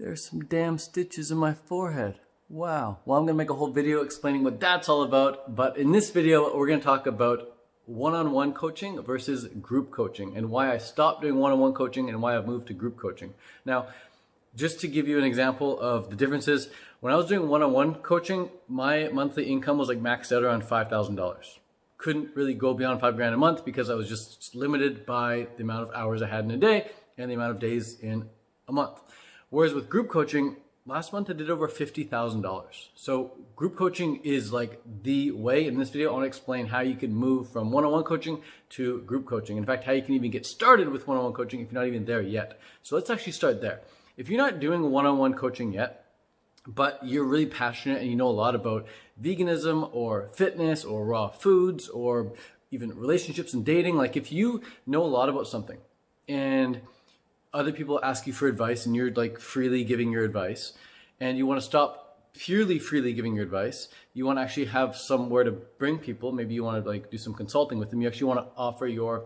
There's some damn stitches in my forehead. Wow. Well, I'm going to make a whole video explaining what that's all about. But in this video, we're going to talk about one-on-one coaching versus group coaching and why I stopped doing one-on-one coaching and why I've moved to group coaching. Now, just to give you an example of the differences, when I was doing one-on-one coaching, my monthly income was like maxed out around $5,000. Couldn't really go beyond $5,000 a month because I was just limited by the amount of hours I had in a day and the amount of days in a month. Whereas with group coaching, last month I did over $50,000. So group coaching is like the way. In this video, I want to explain how you can move from one-on-one coaching to group coaching. In fact, how you can even get started with one-on-one coaching if you're not even there yet. So let's actually start there. If you're not doing one-on-one coaching yet, but you're really passionate and you know a lot about veganism or fitness or raw foods or even relationships and dating, like if you know a lot about something and other people ask you for advice and you're like freely giving your advice and you want to stop purely freely giving your advice, you want to actually have somewhere to bring people, maybe you want to like do some consulting with them, you actually want to offer your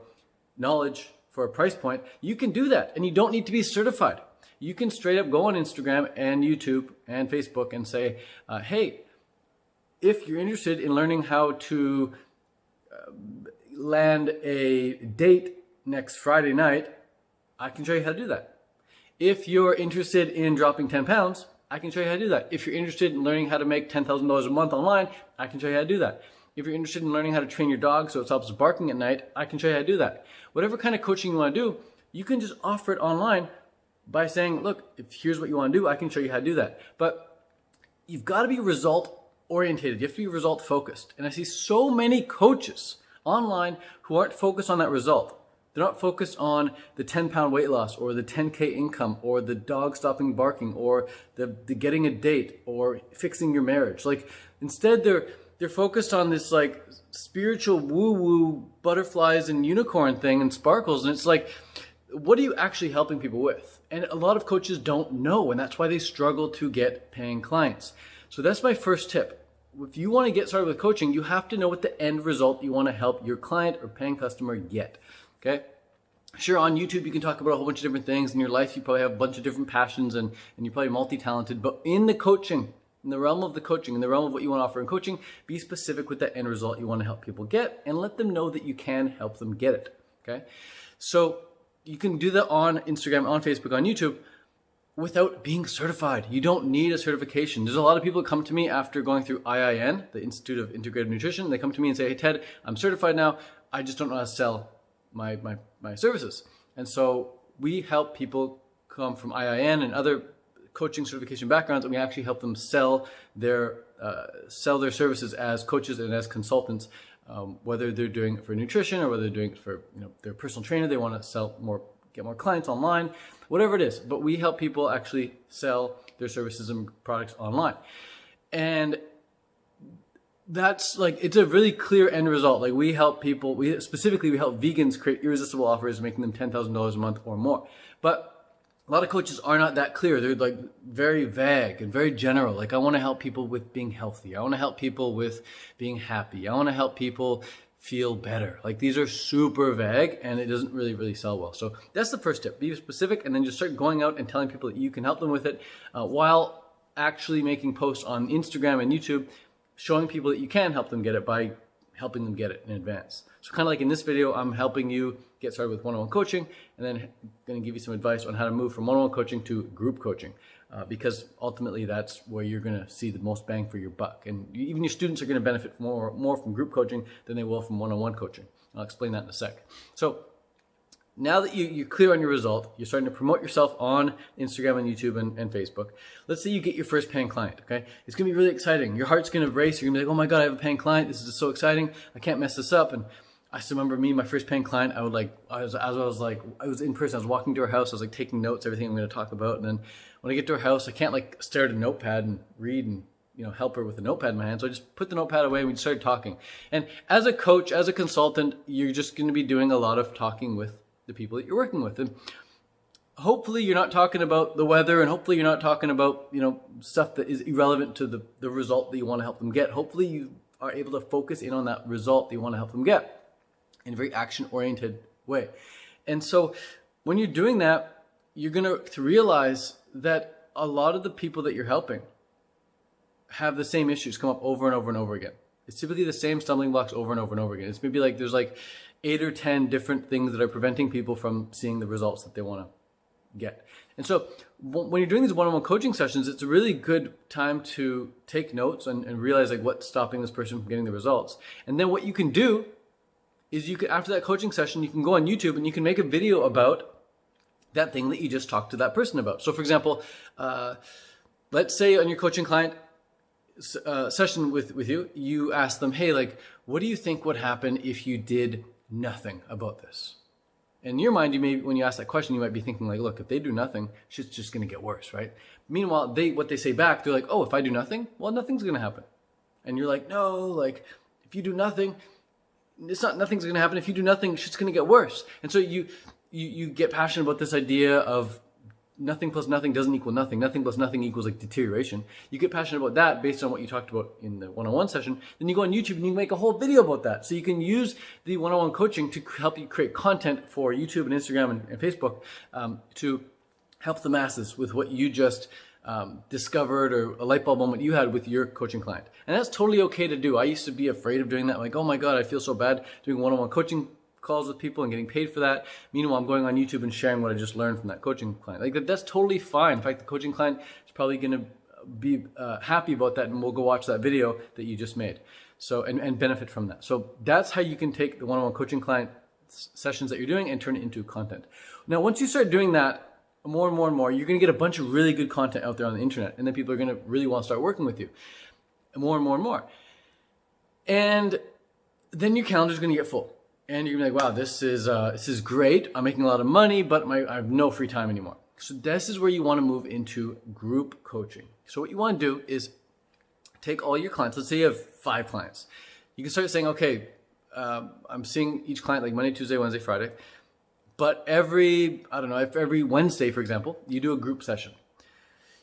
knowledge for a price point, you can do that and you don't need to be certified. You can straight up go on Instagram and YouTube and Facebook and say, hey, if you're interested in learning how to land a date next Friday night, I can show you how to do that. If you're interested in dropping 10 pounds, I can show you how to do that. If you're interested in learning how to make $10,000 a month online, I can show you how to do that. If you're interested in learning how to train your dog so it stops barking at night, I can show you how to do that. Whatever kind of coaching you want to do, you can just offer it online by saying, look, if here's what you want to do, I can show you how to do that. But you've got to be result oriented. You have to be result focused. And I see so many coaches online who aren't focused on that result. They're not focused on the 10-pound weight loss or the 10K income or the dog stopping barking or the getting a date or fixing your marriage. Like instead they're focused on this like spiritual woo-woo butterflies and unicorn thing and sparkles. And it's like, what are you actually helping people with? And a lot of coaches don't know, and that's why they struggle to get paying clients. So that's my first tip. If you want to get started with coaching, you have to know what the end result you want to help your client or paying customer get. Okay? Sure, on YouTube you can talk about a whole bunch of different things. In your life you probably have a bunch of different passions and you're probably multi-talented. But in the coaching, in the realm of the coaching, in the realm of what you want to offer in coaching, be specific with the end result you want to help people get and let them know that you can help them get it. Okay? So you can do that on Instagram, on Facebook, on YouTube without being certified. You don't need a certification. There's a lot of people that come to me after going through IIN, the Institute of Integrative Nutrition. They come to me and say, hey Ted, I'm certified now. I just don't know how to sell my services. And so we help people come from IIN and other coaching certification backgrounds, and we actually help them sell their services as coaches and as consultants. Whether they're doing it for nutrition or whether they're doing it for their personal trainer, they want to sell more, get more clients online, whatever it is. But we help people actually sell their services and products online. And that's like, it's a really clear end result. Like we help people, we help vegans create irresistible offers, making them $10,000 a month or more. But a lot of coaches are not that clear. They're like very vague and very general. Like I want to help people with being healthy. I want to help people with being happy. I want to help people feel better. Like these are super vague and it doesn't really sell well. So that's the first tip. Be specific and then just start going out and telling people that you can help them with it while actually making posts on Instagram and YouTube, showing people that you can help them get it by helping them get it in advance. So kind of like in this video, I'm helping you get started with one-on-one coaching and then going to give you some advice on how to move from one-on-one coaching to group coaching because ultimately that's where you're going to see the most bang for your buck. And even your students are going to benefit more from group coaching than they will from one-on-one coaching. I'll explain that in a sec. So now that you're clear on your result, you're starting to promote yourself on Instagram and YouTube and Facebook. Let's say you get your first paying client, okay? It's going to be really exciting. Your heart's going to race. You're going to be like, oh my God, I have a paying client. This is so exciting. I can't mess this up. And I still remember me, my first paying client, I was in person, I was walking to her house, I was like taking notes, everything I'm going to talk about. And then when I get to her house, I can't like stare at a notepad and read and help her with a notepad in my hand. So I just put the notepad away and we started talking. And as a coach, as a consultant, you're just going to be doing a lot of talking with the people that you're working with. And hopefully you're not talking about the weather and hopefully you're not talking about, stuff that is irrelevant to the result that you want to help them get. Hopefully you are able to focus in on that result that you want to help them get in a very action-oriented way. And so when you're doing that, you're going to realize that a lot of the people that you're helping have the same issues come up over and over and over again. It's typically the same stumbling blocks over and over and over again. It's maybe like there's like 8 or 10 different things that are preventing people from seeing the results that they want to get. And so when you're doing these one-on-one coaching sessions, it's a really good time to take notes and realize like what's stopping this person from getting the results. And then what you can do is you can, after that coaching session, you can go on YouTube and you can make a video about that thing that you just talked to that person about. So for example, let's say on your coaching client session with you, you ask them, hey, like, what do you think would happen if you did nothing about this? In your mind, you may, when you ask that question, you might be thinking like, look, if they do nothing, shit's just going to get worse, right? Meanwhile, what they say back, they're like, oh, if I do nothing, well, nothing's going to happen. And you're like, no, like, if you do nothing, nothing's going to happen. If you do nothing, shit's going to get worse. And so you get passionate about this idea of nothing plus nothing doesn't equal nothing. Nothing plus nothing equals like deterioration. You get passionate about that based on what you talked about in the one-on-one session. Then you go on YouTube and you make a whole video about that. So you can use the one-on-one coaching to help you create content for YouTube and Instagram and Facebook to help the masses with what you just discovered or a light bulb moment you had with your coaching client. And that's totally okay to do. I used to be afraid of doing that. Like, oh my God, I feel so bad doing one-on-one coaching calls with people and getting paid for that. Meanwhile, I'm going on YouTube and sharing what I just learned from that coaching client. Like that's totally fine. In fact, the coaching client is probably going to be happy about that, and we'll go watch that video that you just made. So and benefit from that. So that's how you can take the one-on-one coaching client sessions that you're doing and turn it into content. Now, once you start doing that more and more and more, you're going to get a bunch of really good content out there on the internet, and then people are going to really want to start working with you more and more and more. And then your calendar is going to get full. And you're gonna be like, wow, this is great. I'm making a lot of money, but I have no free time anymore. So this is where you want to move into group coaching. So what you want to do is take all your clients. Let's say you have 5 clients. You can start saying, okay, I'm seeing each client like Monday, Tuesday, Wednesday, Friday. But every Wednesday, for example, you do a group session.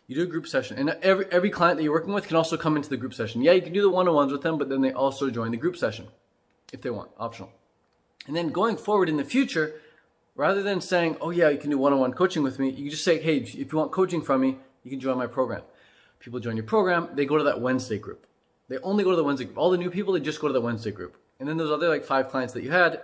You do a group session, and every client that you're working with can also come into the group session. Yeah, you can do the one-on-ones with them, but then they also join the group session if they want, optional. And then going forward in the future, rather than saying, oh yeah, you can do one-on-one coaching with me, you can just say, hey, if you want coaching from me, you can join my program. People join your program, they go to that Wednesday group. They only go to the Wednesday group. All the new people, they just go to the Wednesday group. And then those other like 5 clients that you had,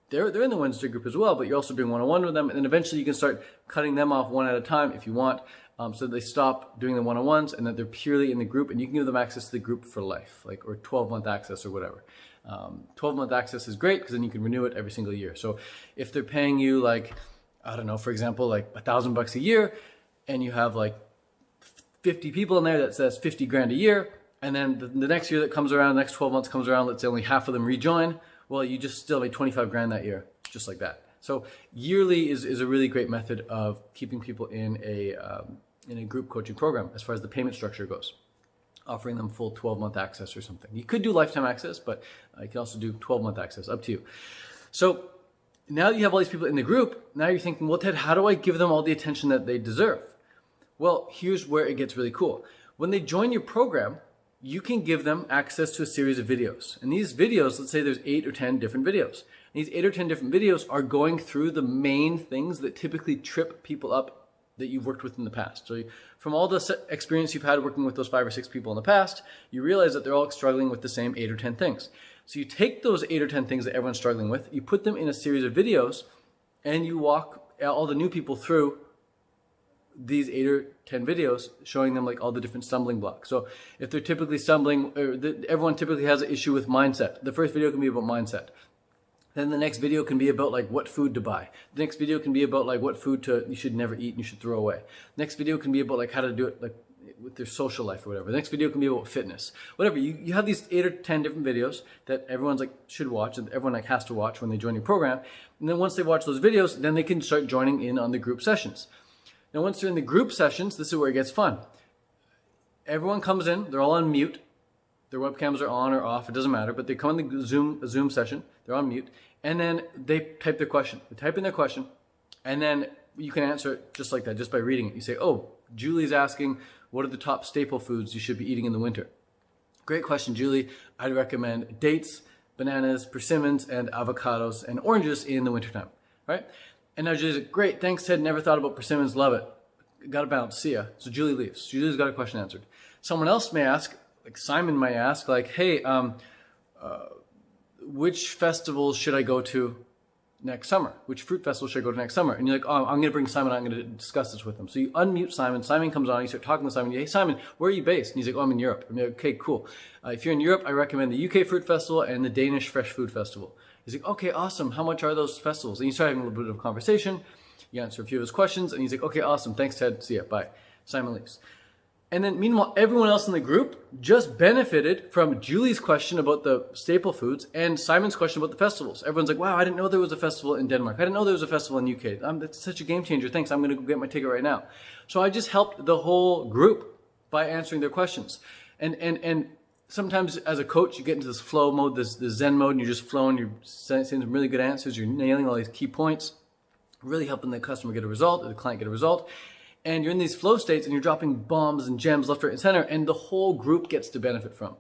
they're in the Wednesday group as well, but you're also doing one-on-one with them. And then eventually you can start cutting them off one at a time if you want, so that they stop doing the one-on-ones and that they're purely in the group, and you can give them access to the group for life, like, or 12-month access or whatever. 12-month access is great because then you can renew it every single year. So if they're paying you like, I don't know, for example, like $1,000 a year, and you have like 50 people in there, that says 50 grand a year, and then the next year that comes around, the next 12 months comes around, let's say only half of them rejoin, well, you just still made 25 grand that year, just like that. So yearly is a really great method of keeping people in a group coaching program as far as the payment structure goes, offering them full 12-month access or something. You could do lifetime access, but you can also do 12-month access, up to you. So now that you have all these people in the group, now you're thinking, well, Ted, how do I give them all the attention that they deserve? Well, here's where it gets really cool. When they join your program, you can give them access to a series of videos. And these videos, let's say there's 8 or 10 different videos. And these 8 or 10 different videos are going through the main things that typically trip people up that you've worked with in the past. So from all the experience you've had working with those 5 or 6 people in the past, you realize that they're all struggling with the same 8 or 10 things. So you take those 8 or 10 things that everyone's struggling with, you put them in a series of videos, and you walk all the new people through these 8 or 10 videos, showing them like all the different stumbling blocks. So if they're typically stumbling, everyone typically has an issue with mindset. The first video can be about mindset. Then the next video can be about like what food to buy. The next video can be about like what food you should never eat and you should throw away. The next video can be about like how to do it like with their social life or whatever. The next video can be about fitness. Whatever. You have these 8 or 10 different videos that everyone's like should watch, and everyone like has to watch when they join your program. And then once they watch those videos, then they can start joining in on the group sessions. Now once they're in the group sessions, this is where it gets fun. Everyone comes in, they're all on mute. Their webcams are on or off, it doesn't matter, but they come in the Zoom session, they're on mute, and then they type their question. They type in their question, and then you can answer it just like that, just by reading it. You say, oh, Julie's asking, what are the top staple foods you should be eating in the winter? Great question, Julie. I'd recommend dates, bananas, persimmons, and avocados, and oranges in the wintertime, right? And now Julie's like, great, thanks, Ted, never thought about persimmons, love it. got to bounce. See ya. So Julie leaves. Julie's got a question answered. Someone else may ask, like Simon might ask, like, hey, which festivals should I go to next summer? Which fruit festival should I go to next summer? And you're like, oh, I'm going to bring Simon. I'm going to discuss this with him. So you unmute Simon. Simon comes on. You start talking to Simon. Hey, Simon, where are you based? And he's like, oh, I'm in Europe. I'm like, okay, cool. If you're in Europe, I recommend the UK Fruit Festival and the Danish Fresh Food Festival. He's like, okay, awesome. How much are those festivals? And you start having a little bit of a conversation. You answer a few of his questions. And he's like, okay, awesome. Thanks, Ted. See ya. Bye. Simon leaves. And then meanwhile, everyone else in the group just benefited from Julie's question about the staple foods and Simon's question about the festivals. Everyone's like, wow, I didn't know there was a festival in Denmark. I didn't know there was a festival in UK. That's such a game changer. Thanks. I'm going to go get my ticket right now. So I just helped the whole group by answering their questions. And sometimes as a coach, you get into this flow mode, this Zen mode, and you're just flowing. You're saying some really good answers. You're nailing all these key points, really helping the customer get a result, or the client get a result. And you're in these flow states and you're dropping bombs and gems left, right, and center, and the whole group gets to benefit from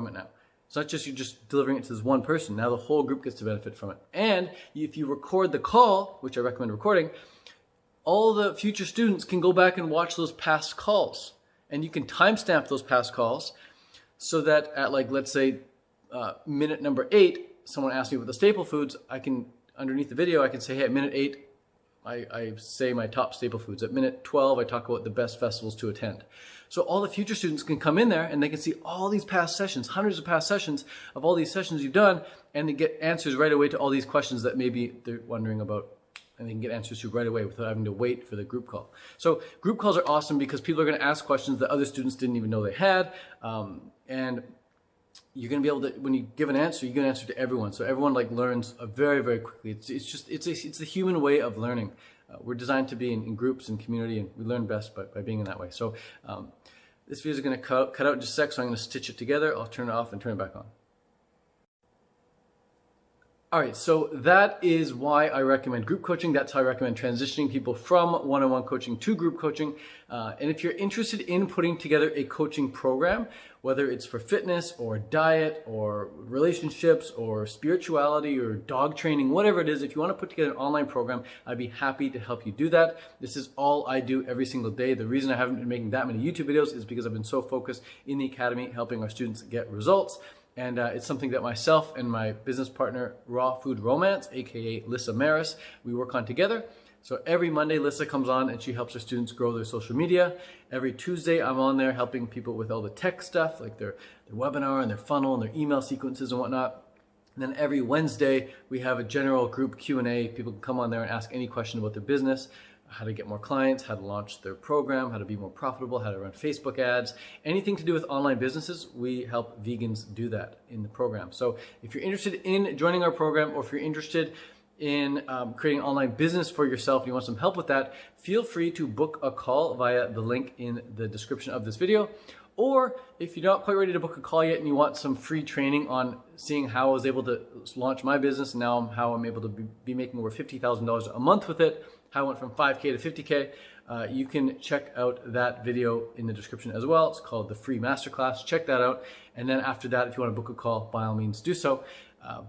it now. It's not just you're just delivering it to this one person. Now the whole group gets to benefit from it. And if you record the call, which I recommend recording, all the future students can go back and watch those past calls. And you can timestamp those past calls so that at, like, let's say minute number 8, someone asked me about the staple foods. I can, underneath the video, I can say, hey, at minute 8, I say my top staple foods. At minute 12, I talk about the best festivals to attend. So all the future students can come in there and they can see all these past sessions, hundreds of past sessions of all these sessions you've done, and they get answers right away to all these questions that maybe they're wondering about, and they can get answers to right away without having to wait for the group call. So group calls are awesome because people are going to ask questions that other students didn't even know they had, and you're going to be able to, when you give an answer, you give an answer to everyone. So everyone like learns very, very quickly. It's the human way of learning. We're designed to be in groups and community, and we learn best by being in that way. So this video is going to cut out in just a sec, so I'm going to stitch it together. I'll turn it off and turn it back on. All right, so that is why I recommend group coaching. That's how I recommend transitioning people from one-on-one coaching to group coaching. And if you're interested in putting together a coaching program, whether it's for fitness or diet or relationships or spirituality or dog training, whatever it is, if you want to put together an online program, I'd be happy to help you do that. This is all I do every single day. The reason I haven't been making that many YouTube videos is because I've been so focused in the academy helping our students get results. And it's something that myself and my business partner, Raw Food Romance, aka Lissa Maris, we work on together. So every Monday, Lissa comes on and she helps her students grow their social media. Every Tuesday, I'm on there helping people with all the tech stuff, like their webinar and their funnel and their email sequences and whatnot. And then every Wednesday, we have a general group Q&A. People can come on there and ask any question about their business, how to get more clients, how to launch their program, how to be more profitable, how to run Facebook ads, anything to do with online businesses. We help vegans do that in the program. So if you're interested in joining our program, or if you're interested in creating an online business for yourself and you want some help with that, feel free to book a call via the link in the description of this video. Or if you're not quite ready to book a call yet and you want some free training on seeing how I was able to launch my business and now how I'm able to be making over $50,000 a month with it, how I went from 5K to 50K, you can check out that video in the description as well. It's called the free masterclass. Check that out. And then after that, if you want to book a call, by all means do so.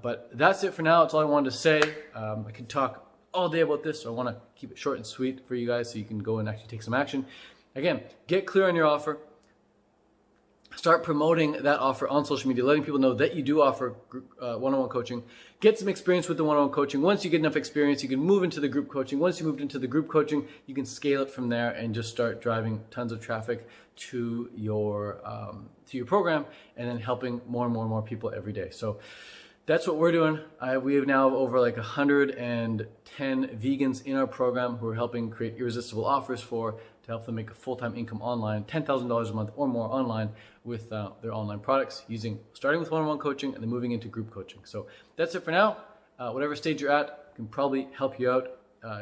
But that's it for now. That's all I wanted to say. I could talk all day about this, so I want to keep it short and sweet for you guys so you can go and actually take some action. Again, get clear on your offer. Start promoting that offer on social media, letting people know that you do offer one-on-one coaching. Get some experience with the one-on-one coaching. Once you get enough experience, you can move into the group coaching. Once you moved into the group coaching, you can scale it from there and just start driving tons of traffic to your program, and then helping more and more people every day. So that's what we're doing. We have now over like 110 vegans in our program who are helping create irresistible offers to help them make a full-time income online, $10,000 a month or more online with their online products, starting with one-on-one coaching and then moving into group coaching. So that's it for now. Whatever stage you're at can probably help you out.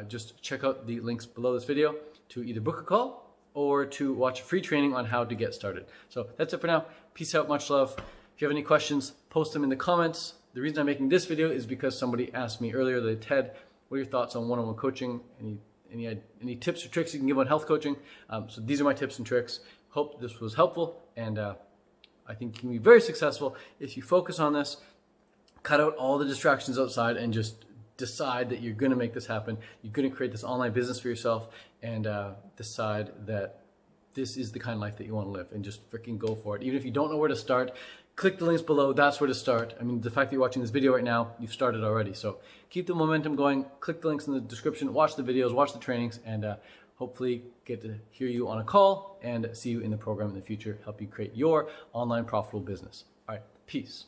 Just check out the links below this video to either book a call or to watch a free training on how to get started. So that's it for now. Peace out, much love. If you have any questions, post them in the comments. The reason I'm making this video is because somebody asked me earlier, Ted, what are your thoughts on one-on-one coaching? Any tips or tricks you can give on health coaching? So these are my tips and tricks. Hope this was helpful, and I think you can be very successful if you focus on this, cut out all the distractions outside, and just decide that you're going to make this happen. You're going to create this online business for yourself and decide that this is the kind of life that you want to live, and just freaking go for it. Even if you don't know where to start, click the links below. That's where to start. I mean, the fact that you're watching this video right now, you've started already. So keep the momentum going. Click the links in the description. Watch the videos, watch the trainings, and hopefully get to hear you on a call and see you in the program in the future. Help you create your online profitable business. All right, peace.